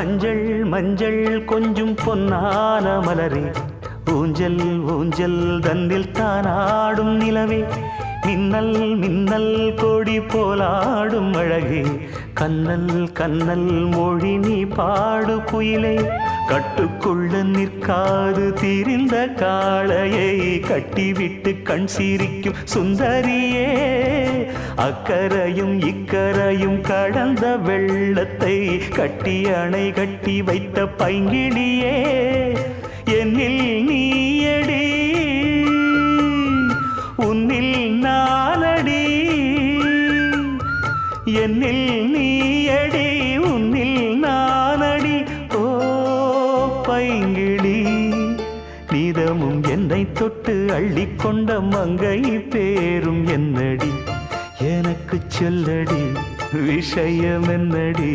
மஞ்சள் மஞ்சள் கொஞ்சம் பொன்னான மலரே, ஊஞ்சல் ஊஞ்சல் தன்னில் தானாடும் நிலவே, மின்னல் மின்னல் கொடி போலாடும் அழகே, கண்ணல் கண்ணல் மொழி நீ பாடு குயிலே, கட்டுக்குள்ள நிற்காது திரிந்த காளையை கட்டிவிட்டு கண் சிரிக்கும் சுந்தரியே, அக்கரையும் இக்கரையும் கடந்த வெள்ளத்தை கட்டி அணை கட்டி வைத்த பைங்கிளியே, என்னில் நீயடி உன்னில் நானடி, என்னில் நீயடி உன்னில் நானடி. ஓ பைங்கிளி, நீதமும் என்னை தொட்டு அள்ளிக்கொண்ட மங்கை பேரும் என்னடி, எனக்கு சொல்லடி விஷயம் என்னடி.